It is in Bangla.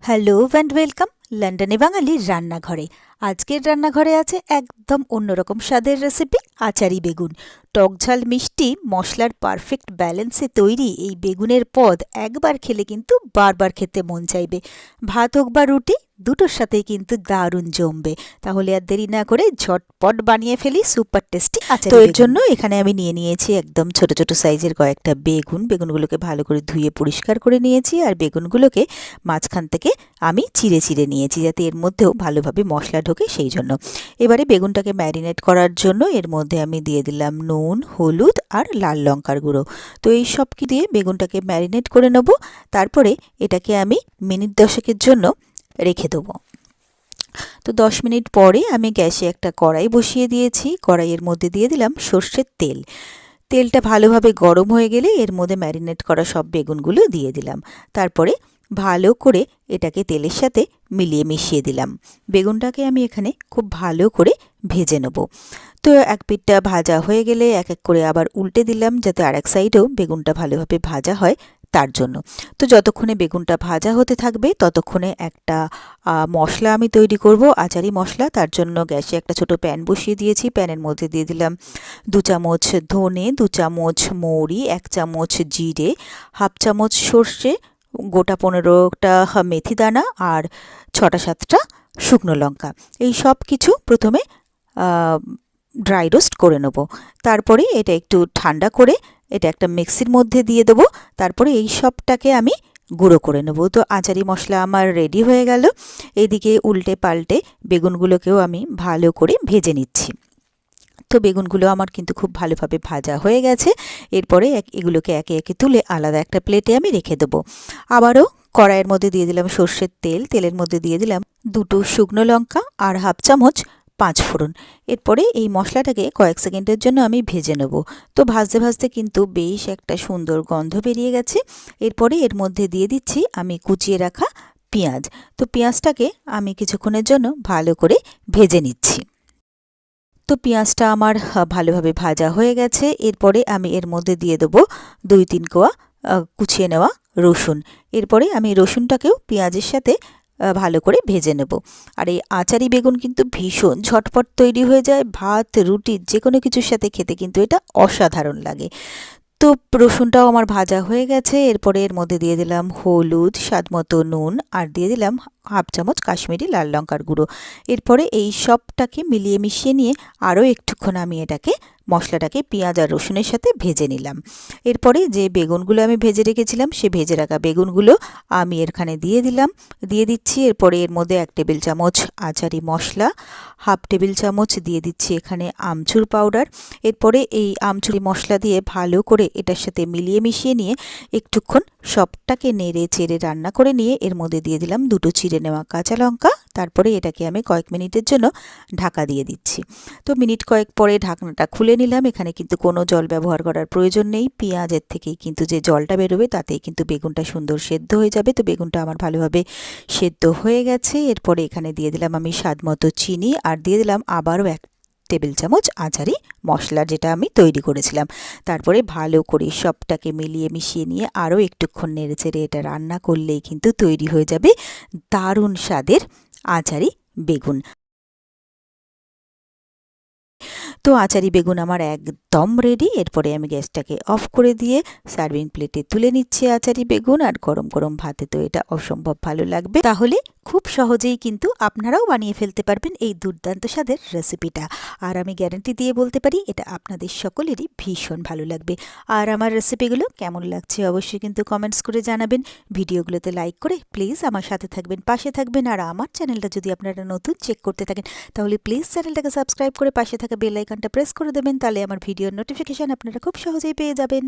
হ্যালো অ্যান্ড ওয়েলকাম লন্ডনে বাঙালির রান্নাঘরে। আজকের রান্নাঘরে আছে একদম অন্যরকম স্বাদের রেসিপি, আচারি বেগুন। টক ঝাল মিষ্টি মশলার পারফেক্ট ব্যালেন্সে তৈরি এই বেগুনের পদ একবার খেলে কিন্তু বারবার খেতে মন চাইবে। ভাত হোক বা রুটি, দুটোর সাথেই কিন্তু দারুণ জমবে। তাহলে আর দেরি না করে ঝটপট বানিয়ে ফেলি সুপার টেস্টি আচারি। তো এর জন্য এখানে আমি নিয়ে নিয়েছি একদম ছোট ছোট সাইজের কয়েকটা বেগুনগুলোকে ভালো করে ধুয়ে পরিষ্কার করে নিয়েছি। আর বেগুনগুলোকে মাঝখান থেকে আমি চিড়ে চিড়ে নিয়েছি, যাতে এর মধ্যেও ভালোভাবে মশলা ঢোকে সেই জন্য। এবারে বেগুনটাকে ম্যারিনেট করার জন্য এর মধ্যে আমি দিয়ে দিলাম নুন, হলুদ আর লাল লঙ্কার গুঁড়ো। তো এই সব কি দিয়ে বেগুনটাকে ম্যারিনেট করে নেব। তারপরে এটাকে আমি মিনিট 10 জন্য রেখে দেবো। তো 10 মিনিট পরে আমি গ্যাসে একটা কড়াই বসিয়ে দিয়েছি। কড়াইয়ের মধ্যে দিয়ে দিলাম সর্ষের তেল। তেলটা ভালোভাবে গরম হয়ে গেলে এর মধ্যে ম্যারিনেট করা সব বেগুনগুলো দিয়ে দিলাম। তারপরে ভালো করে এটাকে তেলের সাথে মিশিয়ে দিলাম। বেগুনটাকে আমি এখানে খুব ভালো করে ভেজে নেব। তো এক পিঠটা ভাজা হয়ে গেলে এক এক করে আবার উল্টে দিলাম, যাতে আরেক সাইডেও বেগুনটা ভালোভাবে ভাজা হয় তার জন্য। তো যতক্ষণে বেগুনটা ভাজা হতে থাকবে ততক্ষণে একটা মশলা আমি তৈরি করব, আচারি মশলা। তার জন্য গ্যাসে একটা ছোট প্যান বসিয়ে দিয়েছি। প্যানের মধ্যে দিয়ে দিলাম 2 চামচ ধনে, 2 চামচ মৌরি, 1 চামচ জিরে, হাফ চামচ সর্ষে, গোটা 15টা মেথি দানা আর 6টা-7টা শুকনো লঙ্কা। এই সব কিছু প্রথমে ড্রাই রোস্ট করে নেব। তারপরে এটা একটু ঠান্ডা করে এটা একটা মিক্সির মধ্যে দিয়ে দেবো। তারপরে এই সবটাকে আমি গুঁড়ো করে নেব। তো আচারি মশলা আমার রেডি হয়ে গেল। এদিকে উল্টে পাল্টে বেগুনগুলোকেও আমি ভালো করে ভেজে নিচ্ছি। তো বেগুনগুলো আমার কিন্তু খুব ভালোভাবে ভাজা হয়ে গেছে। এরপরে এগুলোকে একে একে তুলে আলাদা একটা প্লেটে আমি রেখে দেবো। আবারও কড়াইয়ের মধ্যে দিয়ে দিলাম সর্ষের তেল। তেলের মধ্যে দিয়ে দিলাম 2টো শুকনো লঙ্কা আর হাফ চামচ 5 ফোড়ন। এরপরে এই মশলাটাকে কয়েক সেকেন্ডের জন্য আমি ভেজে নেব। তো ভাজতে ভাজতে কিন্তু বেশ একটা সুন্দর গন্ধ বেরিয়ে গেছে। এরপরে এর মধ্যে দিয়ে দিচ্ছি আমি কুচিয়ে রাখা পেঁয়াজ। তো পেঁয়াজটাকে আমি কিছুক্ষণের জন্য ভালো করে ভেজে নিচ্ছি। তো পেঁয়াজটা আমার ভালোভাবে ভাজা হয়ে গেছে। এরপরে আমি এর মধ্যে দিয়ে দেবো 2-3 কোয়া কুচিয়ে নেওয়া রসুন। এরপরে আমি রসুনটাকেও পেঁয়াজের সাথে ভালো করে ভেজে নেব। আর এই আচারি বেগুন কিন্তু ভীষণ ঝটপট তৈরি হয়ে যায়। ভাত, রুটি যে কোনো কিছুর সাথে খেতে কিন্তু এটা অসাধারণ লাগে। তো রসুনটাও আমার ভাজা হয়ে গেছে। এরপরে এর মধ্যে দিয়ে দিলাম হলুদ, স্বাদমতো নুন আর দিয়ে দিলাম হাফ চামচ কাশ্মীরি লাল লঙ্কার গুঁড়ো। এরপরে এই সবটাকে মিশিয়ে নিয়ে আরও একটুক্ষণ আমি এটাকে মশলাটাকে পেঁয়াজ আর রসুনের সাথে ভেজে নিলাম। এরপরে যে বেগুনগুলো আমি ভেজে রেখেছিলাম সে ভেজে রাখা বেগুনগুলো আমি এখানে দিয়ে দিচ্ছি। এরপরে এর মধ্যে 1 টেবিল চামচ আচারি মশলা, হাফ টেবিল চামচ দিয়ে দিচ্ছি এখানে আমচুর পাউডার। এরপরে এই আমচুরি মশলা দিয়ে ভালো করে এটার সাথে মিশিয়ে নিয়ে একটুক্ষণ সবটাকে নেড়ে চেড়ে রান্না করে নিয়ে এর মধ্যে দিয়ে দিলাম 2টো চিড়ে নেওয়া কাঁচা লঙ্কা। তারপরে এটাকে আমি কয়েক মিনিটের জন্য ঢাকা দিয়ে দিচ্ছি। তো মিনিট কয়েক পরে ঢাকনাটা খুলে নিলাম। এখানে কিন্তু কোনো জল ব্যবহার করার প্রয়োজন নেই। পেঁয়াজের থেকেই কিন্তু যে জলটা বেরোবে তাতেই কিন্তু বেগুনটা সুন্দর সেদ্ধ হয়ে যাবে। তো বেগুনটা আমার ভালোভাবে সেদ্ধ হয়ে গেছে। এরপরে এখানে দিয়ে দিলাম আমি স্বাদমতো চিনি আর দিয়ে দিলাম আবারও 1 টেবিল চামচ আচারি মশলা, যেটা আমি তৈরি করেছিলাম। তারপরে ভালো করে সবটাকে মিশিয়ে নিয়ে আরও একটুক্ষণ নেড়েচেড়ে এটা রান্না করলেই কিন্তু তৈরি হয়ে যাবে দারুণ স্বাদের আচারি বেগুন। তো আচারি বেগুন আমার একদম রেডি। এরপরে আমি গ্যাসটাকে অফ করে দিয়ে সার্ভিং প্লেটে তুলে নিচ্ছি আচারি বেগুন। আর গরম গরম ভাতে তো এটা অসম্ভব ভালো লাগবে। তাহলে খুব সহজেই কিন্তু আপনারাও বানিয়ে ফেলতে পারবেন এই দুর্দান্ত স্বাদের রেসিপিটা। আর আমি গ্যারান্টি দিয়ে বলতে পারি এটা আপনাদের সকলেরই ভীষণ ভালো লাগবে। আর আমার রেসিপিগুলো কেমন লাগছে অবশ্যই কিন্তু কমেন্টস করে জানাবেন। ভিডিওগুলোতে লাইক করে প্লিজ আমার সাথে থাকবেন, পাশে থাকবেন। আর আমার চ্যানেলটা যদি আপনারা নতুন চেক করতে থাকেন তাহলে প্লিজ চ্যানেলটাকে সাবস্ক্রাইব করে পাশে থাকা বেল আইকনটা প্রেস করে দেবেন। তাহলে আমার ভিডিওর নোটিফিকেশান আপনারা খুব সহজেই পেয়ে যাবেন।